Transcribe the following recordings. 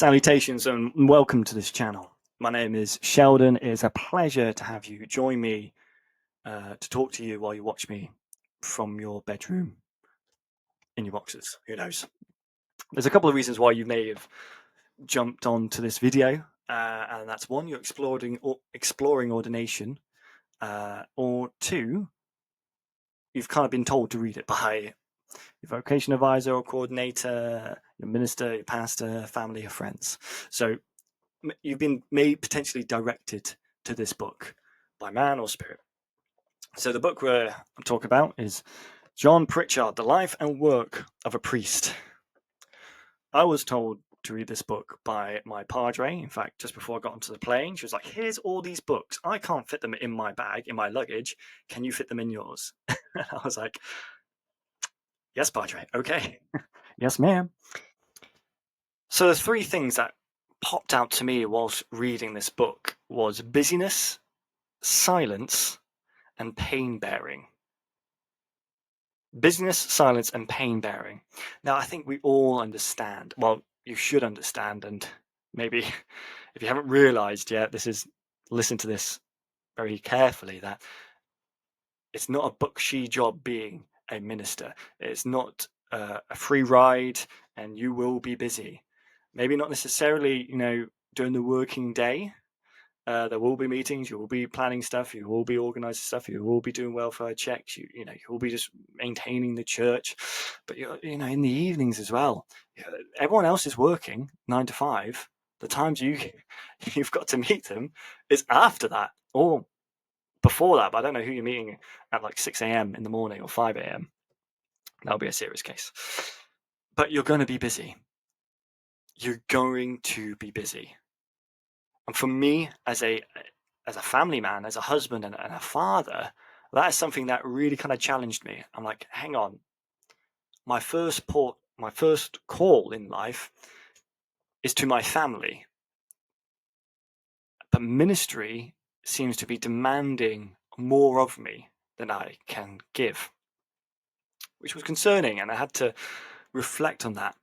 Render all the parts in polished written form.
Salutations and welcome to this channel. My name is Sheldon. It is a pleasure to have you join me to talk to you while you watch me from your bedroom in your boxes. Who knows? There's a couple of reasons why you may have jumped onto this video, and that's one, you're exploring ordination, or two, you've kind of been told to read it by your vocation advisor or coordinator, your minister, your pastor, family, or friends. So you've been potentially directed to this book by man or spirit. So the book I'm talking about is John Pritchard, The Life and Work of a Priest. I was told to read this book by my padre. In fact, just before I got onto the plane, she was like, here's all these books. I can't fit them in my bag, in my luggage. Can you fit them in yours? I was like, yes, padre. Okay. Yes, ma'am. So the three things that popped out to me whilst reading this book was busyness, silence, and pain bearing. Business, silence, and pain bearing. Now, I think we all understand. Well, you should understand, and maybe if you haven't realized yet, listen to this very carefully, that it's not a buckshy job being a minister. It's not a free ride, and you will be busy. Maybe not necessarily, during the working day. There will be meetings, you will be planning stuff, you will be organizing stuff, you will be doing welfare checks, you will be just maintaining the church. But in the evenings as well, everyone else is working 9 to 5. The times you've got to meet them is after that or before that. But I don't know who you're meeting at like 6 a.m. in the morning or 5 a.m. That'll be a serious case. But you're going to be busy. You're going to be busy. And for me, as a family man, as a husband and a father, that is something that really kind of challenged me. I'm like, hang on, my first call in life is to my family, but ministry seems to be demanding more of me than I can give, which was concerning, and I had to reflect on that.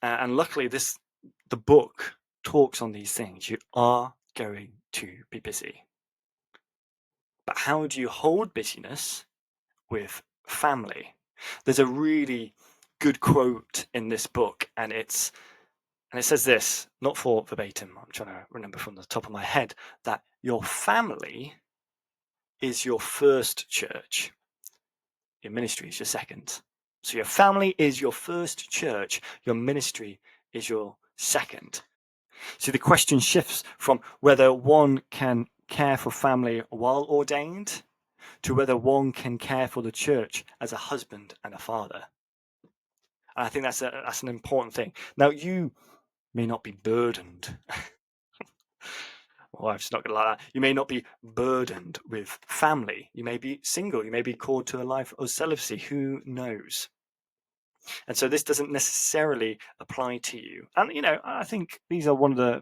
And luckily, the book talks on these things. You are going to be busy. But how do you hold busyness with family? There's a really good quote in this book, and it says this, not for verbatim, I'm trying to remember from the top of my head, that your family is your first church. Your ministry is your second. So your family is your first church, your ministry is your second. So the question shifts from whether one can care for family while ordained to whether one can care for the church as a husband and a father. And I think that's an important thing. Now, you may not be burdened. My wife's not going to like that. You may not be burdened with family. You may be single. You may be called to a life of celibacy. Who knows? And so this doesn't necessarily apply to you. And, I think these are one of the...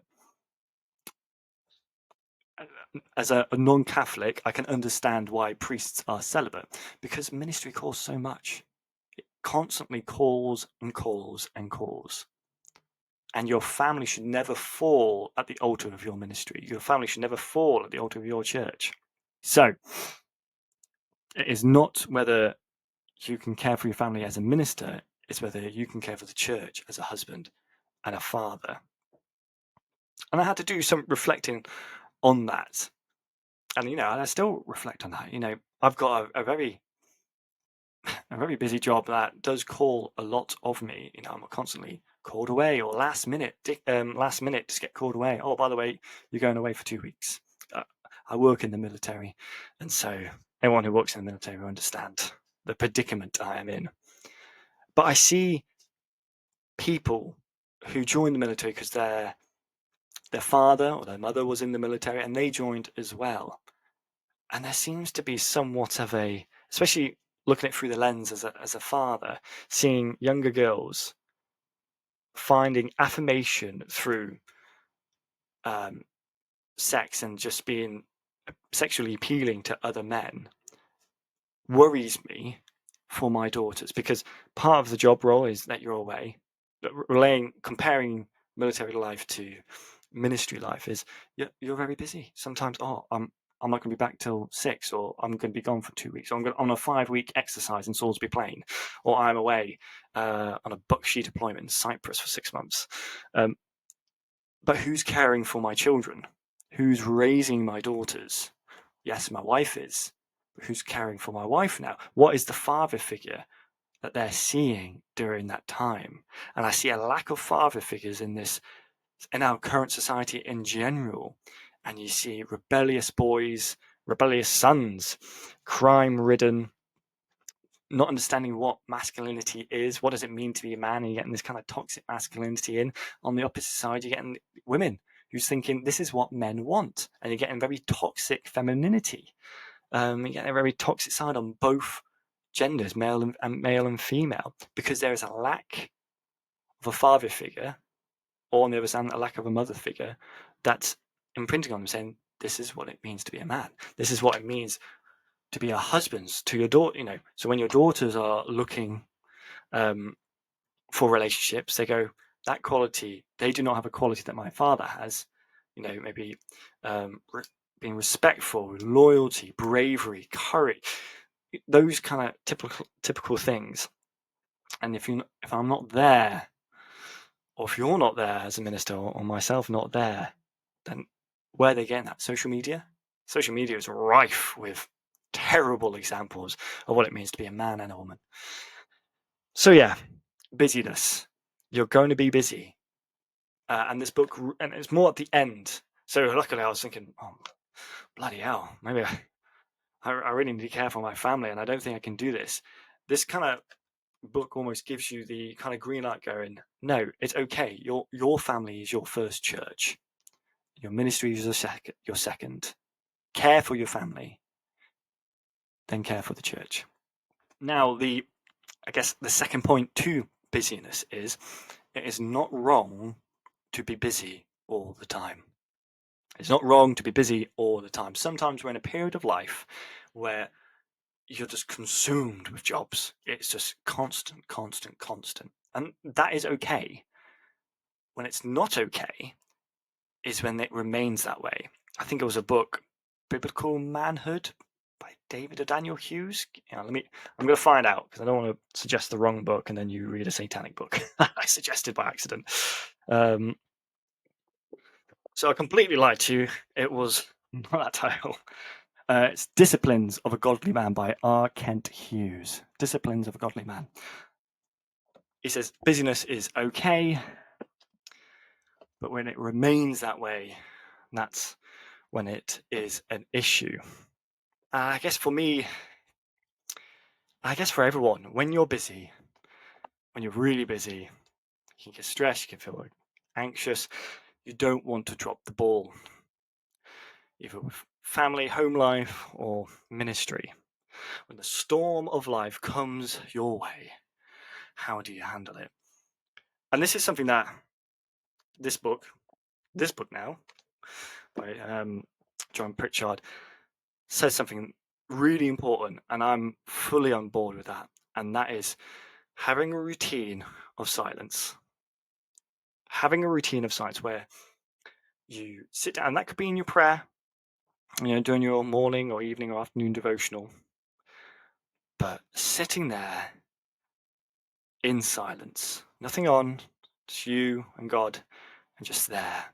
As a non-Catholic, I can understand why priests are celibate, because ministry calls so much. It constantly calls and calls and calls. And your family should never fall at the altar of your ministry. Your family should never fall at the altar of your church. So it is not whether you can care for your family as a minister, it's whether you can care for the church as a husband and a father. And I had to do some reflecting on that. And, I still reflect on that. I've got a very busy job that does call a lot of me. I'm constantly called away, or last minute just get called away. Oh, by the way, you're going away for 2 weeks. I work in the military, and so anyone who works in the military will understand the predicament I am in. But I see people who join the military because their father or their mother was in the military, and they joined as well. And there seems to be somewhat of especially looking at it through the lens as a father, seeing younger girls finding affirmation through sex and just being sexually appealing to other men worries me for my daughters, because part of the job role is that you're away, comparing military life to ministry life is you're very busy. Sometimes, I'm not going to be back till 6, or I'm going to be gone for 2 weeks, or I'm on a 5-week exercise in Salisbury Plain, or I'm away on a Buckshee deployment in Cyprus for 6 months. But who's caring for my children? Who's raising my daughters? Yes, my wife is. But who's caring for my wife now? What is the father figure that they're seeing during that time? And I see a lack of father figures in our current society in general. And you see rebellious boys, rebellious sons, crime-ridden, not understanding what masculinity is. What does it mean to be a man? And you're getting this kind of toxic masculinity in. On the opposite side, you're getting women who's thinking this is what men want, and you're getting very toxic femininity. You're getting a very toxic side on both genders, male and female, because there is a lack of a father figure, or on the other hand, a lack of a mother figure that's imprinting on them, saying this is what it means to be a man. This is what it means to be a husband to your daughter. So when your daughters are looking for relationships, they go, that quality, they do not have a quality that my father has. Maybe being respectful, loyalty, bravery, courage, those kind of typical things. And if I'm not there, or if you're not there as a minister, or myself not there, then where are they getting that? Social media? Social media is rife with terrible examples of what it means to be a man and a woman. So yeah, busyness. You're going to be busy. And this book, and it's more at the end. So luckily I was thinking, oh, bloody hell, maybe I really need to care for my family, and I don't think I can do this. This kind of book almost gives you the kind of green light going, no, it's okay. Your family is your first church. Your ministry is your second. Care for your family, then care for the church. Now, I guess the second point to busyness is it is not wrong to be busy all the time. It's not wrong to be busy all the time. Sometimes we're in a period of life where you're just consumed with jobs. It's just constant. And that is okay. When it's not okay is when it remains that way. I think it was a book, Biblical Manhood by David or Daniel Hughes. I'm going to find out, because I don't want to suggest the wrong book and then you read a satanic book I suggested by accident. So I completely lied to you. It was not that title. It's Disciplines of a Godly Man by R. Kent Hughes. Disciplines of a Godly Man. He says busyness is okay, but when it remains that way, that's when it is an issue. I guess for me, for everyone, when you're busy, when you're really busy, you can get stressed, you can feel anxious, you don't want to drop the ball, either with family, home life, or ministry. When the storm of life comes your way, how do you handle it? And this is something that this book now by John Pritchard says something really important, and I'm fully on board with that. And that is having a routine of silence. Having a routine of silence where you sit down, and that could be in your prayer, doing your morning or evening or afternoon devotional, but sitting there in silence, nothing on, just you and God, and just there.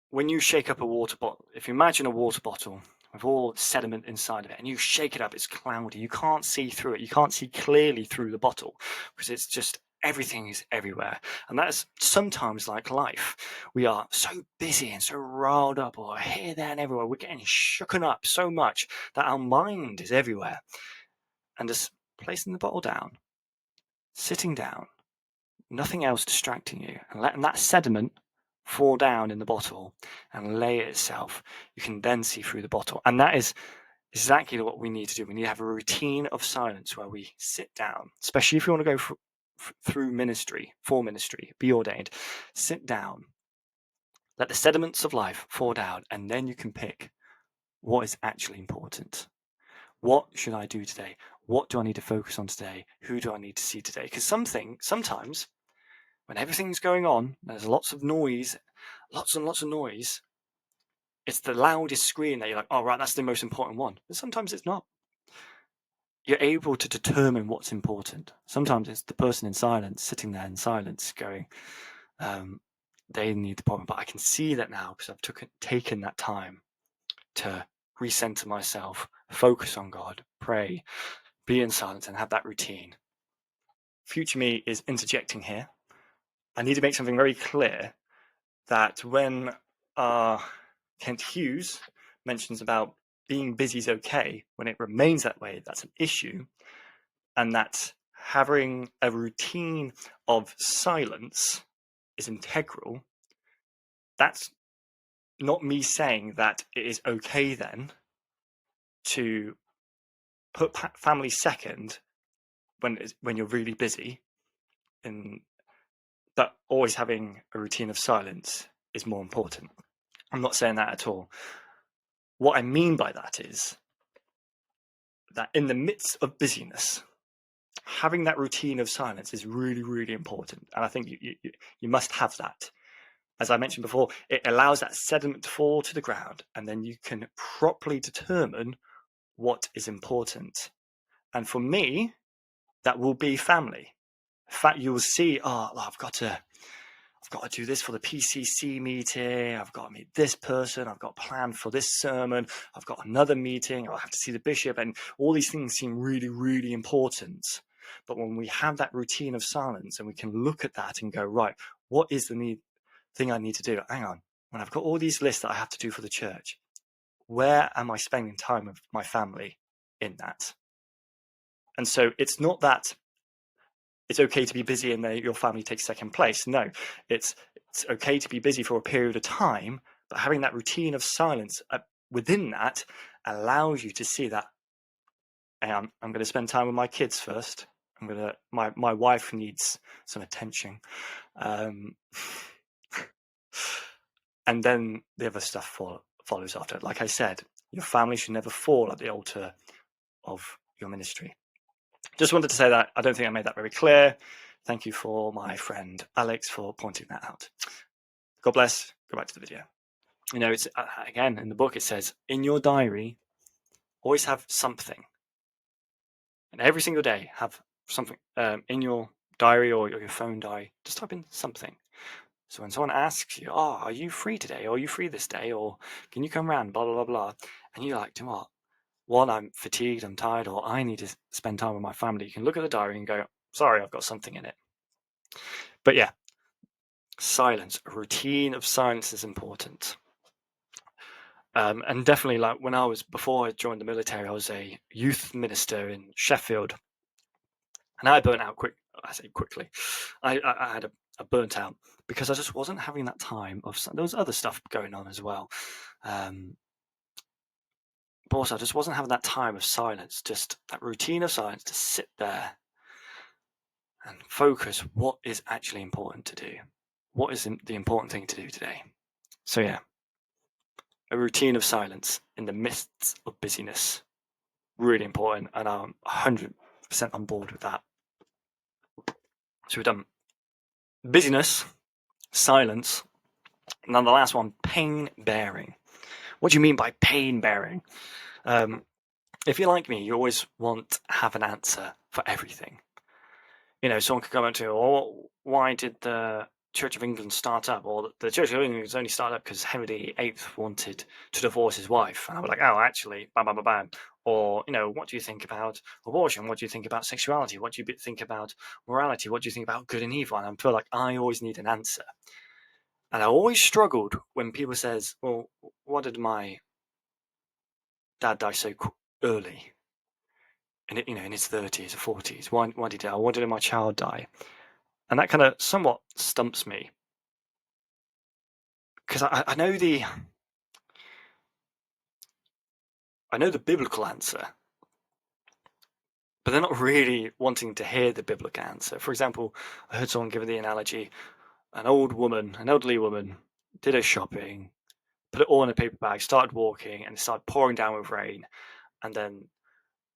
When you shake up a water bottle, if you imagine a water bottle with all sediment inside of it, and you shake it up, it's cloudy. You can't see through it. You can't see clearly through the bottle because it's just everything is everywhere. And that's sometimes like life. We are so busy and so riled up, or here, there, and everywhere. We're getting shooken up so much that our mind is everywhere. And just placing the bottle down, sitting down, nothing else distracting you, and letting that sediment fall down in the bottle and lay itself, you can then see through the bottle. And that is exactly what we need to do. We need to have a routine of silence where we sit down, especially if you want to go through ministry, for ministry, be ordained. Sit down, let the sediments of life fall down, and then you can pick what is actually important. What should I do today? What do I need to focus on today? Who do I need to see today? Because sometimes when everything's going on, there's lots of noise, lots and lots of noise. It's the loudest scream that you're like, oh, right, that's the most important one. But sometimes it's not. You're able to determine what's important. Sometimes it's the person in silence, sitting there in silence, going, they need the problem. But I can see that now because I've taken that time to recenter myself, focus on God, pray, be in silence, and have that routine. Future me is interjecting here. I need to make something very clear that when Kent Hughes mentions about being busy is okay, when it remains that way, that's an issue, and that having a routine of silence is integral, that's not me saying that it is okay then to put family second when you're really busy, and that always having a routine of silence is more important. I'm not saying that at all. What I mean by that is that in the midst of busyness, having that routine of silence is really, really important. And I think you must have that. As I mentioned before, it allows that sediment to fall to the ground, and then you can properly determine what is important. And for me, that will be family. In fact, you will see, I've got to do this for the PCC meeting. I've got to meet this person. I've got a plan for this sermon. I've got another meeting. I'll have to see the bishop. And all these things seem really, really important. But when we have that routine of silence and we can look at that and go, right, what is the thing I need to do? Hang on. When I've got all these lists that I have to do for the church, where am I spending time with my family in that? And so it's not that it's okay to be busy and your family takes second place. No, it's okay to be busy for a period of time, but having that routine of silence within that allows you to see that, hey, I'm going to spend time with my kids first. My wife needs some attention. And then the other stuff follows after. Like I said, your family should never fall at the altar of your ministry. Just wanted to say that. I don't think I made that very clear. Thank you for my friend Alex for pointing that out. God bless. Go back to the video. It's again in the book, it says, in your diary, always have something. And every single day, have something in your diary or your phone diary. Just type in something. So when someone asks you, are you free today? Or are you free this day? Or can you come around? Blah, blah, blah, blah. And you're like, do you know what? One, I'm fatigued, I'm tired, or I need to spend time with my family. You can look at the diary and go, sorry, I've got something in it. But yeah, silence, a routine of silence is important. And definitely, like before I joined the military, I was a youth minister in Sheffield, and I burnt out quickly. I had a burnt out because I just wasn't having that time there was other stuff going on as well. But also I just wasn't having that time of silence, just that routine of silence to sit there and focus what is actually important to do. What is the important thing to do today? So yeah, a routine of silence in the midst of busyness, really important, and I'm 100% on board with that. So we've done busyness, silence, and then the last one, pain bearing. What do you mean by pain bearing? If you're like me, you always want to have an answer for everything. Someone could come up to you, why did the Church of England start up? Or the Church of England was only started up because Henry VIII wanted to divorce his wife. And I was like, oh, actually, bam, bam, bam, bam. Or, what do you think about abortion? What do you think about sexuality? What do you think about morality? What do you think about good and evil? And I feel like I always need an answer. And I always struggled when people says, well, why did my dad die so early? In his 30s or 40s. Why did he die? Why did my child die? And that kind of somewhat stumps me. Because I know the biblical answer, but they're not really wanting to hear the biblical answer. For example, I heard someone give the analogy, an elderly woman, did her shopping, put it all in a paper bag, started walking, and it started pouring down with rain. And then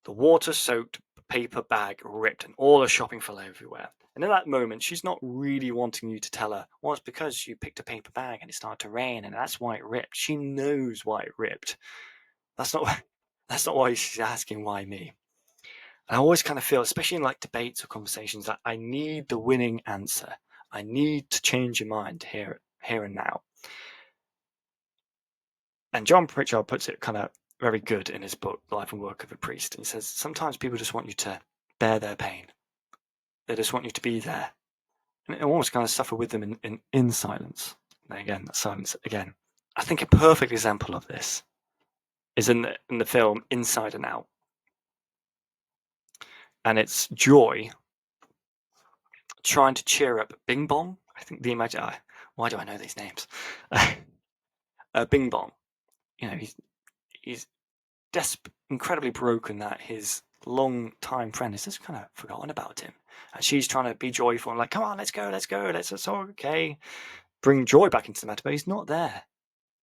the water-soaked paper bag ripped, and all her shopping fell everywhere. And in that moment, she's not really wanting you to tell her, well, it's because you picked a paper bag and it started to rain and that's why it ripped. She knows why it ripped. That's not why she's asking why me. And I always kind of feel, especially in like debates or conversations, that I need the winning answer. I need to change your mind here and now. And John Pritchard puts it kind of very good in his book, The Life and Work of a Priest. He says, sometimes people just want you to bear their pain. They just want you to be there. And almost kind of suffer with them in silence. And again, that silence again. I think a perfect example of this is in the film Inside and Out. And it's Joy trying to cheer up Bing Bong. I think the imagine. Why do I know these names? Bing Bong. You know, he's incredibly broken that his long-time friend has just kind of forgotten about him, and she's trying to be joyful and like, come on, let's go, it's all okay. Bring joy back into the matter, but he's not there.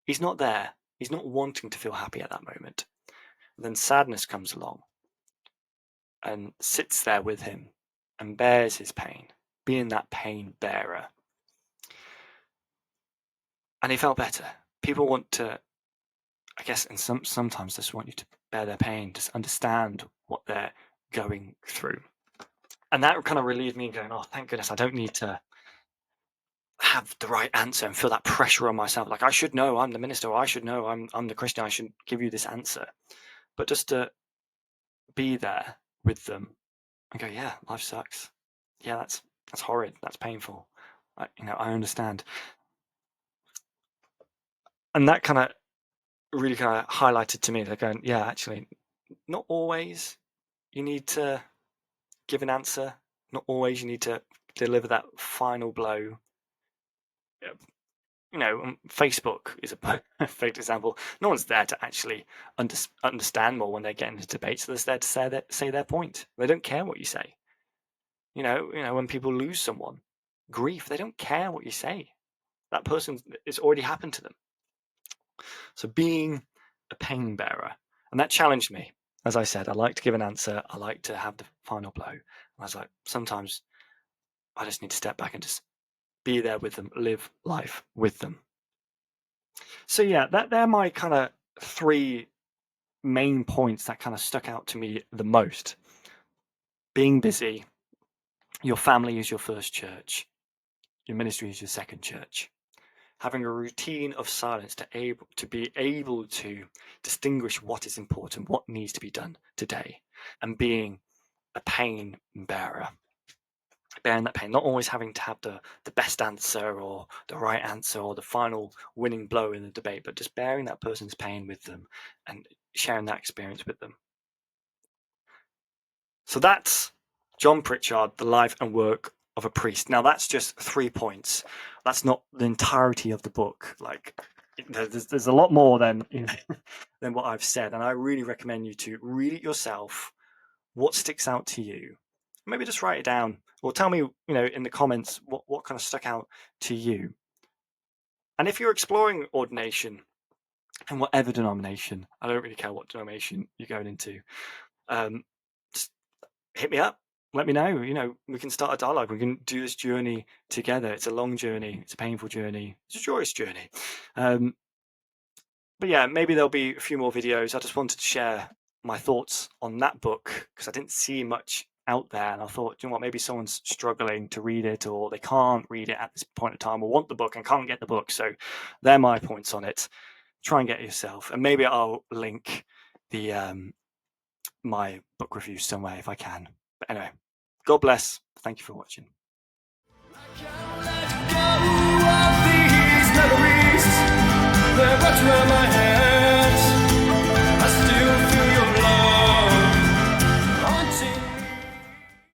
He's not wanting to feel happy at that moment. And then sadness comes along and sits there with him and bears his pain, being that pain bearer. And he felt better. People want to, I guess, and sometimes just want you to bear their pain, just understand what they're going through. And that kind of relieved me, going, oh, thank goodness, I don't need to have the right answer and feel that pressure on myself. Like, I should know, I'm the minister, or I should know, I'm the Christian, I should give you this answer. But just to be there with them and go, yeah, life sucks. Yeah, that's horrid. That's painful. I understand. And that kind of really kind of highlighted to me, they're going, yeah, actually, not always you need to give an answer. Not always you need to deliver that final blow. Facebook is a perfect example. No one's there to actually understand more when they get into debates. They're there to say their point. They don't care what you say. When people lose someone, grief, they don't care what you say. That person, it's already happened to them. So being a pain bearer, and that challenged me. As I said, I like to give an answer. I like to have the final blow. And I was like, sometimes I just need to step back and just be there with them, live life with them. So yeah, they're my kind of 3 main points that kind of stuck out to me the most. Being busy, your family is your first church, your ministry is your second church. Having a routine of silence to be able to distinguish what is important, what needs to be done today, and being a pain bearer. Bearing that pain, not always having to have the best answer or the right answer or the final winning blow in the debate, but just bearing that person's pain with them and sharing that experience with them. So that's John Pritchard, The Life and Work of a Priest. Now that's just 3 points. That's not the entirety of the book. Like, there's a lot more than than what I've said, and I really recommend you to read it yourself. What sticks out to you? Maybe just write it down, or tell me, in the comments what kind of stuck out to you. And if you're exploring ordination in whatever denomination, I don't really care what denomination you're going into, just hit me up. Let me know. We can start a dialogue. We can do this journey together. It's a long journey. It's a painful journey. It's a joyous journey. But yeah, maybe there'll be a few more videos. I just wanted to share my thoughts on that book because I didn't see much out there, and I thought, maybe someone's struggling to read it, or they can't read it at this point in time, or want the book and can't get the book. So they're my points on it. Try and get it yourself, and maybe I'll link the my book review somewhere if I can. But anyway, God bless. Thank you for watching. I can't let go of these memories. They're wrapped around my head.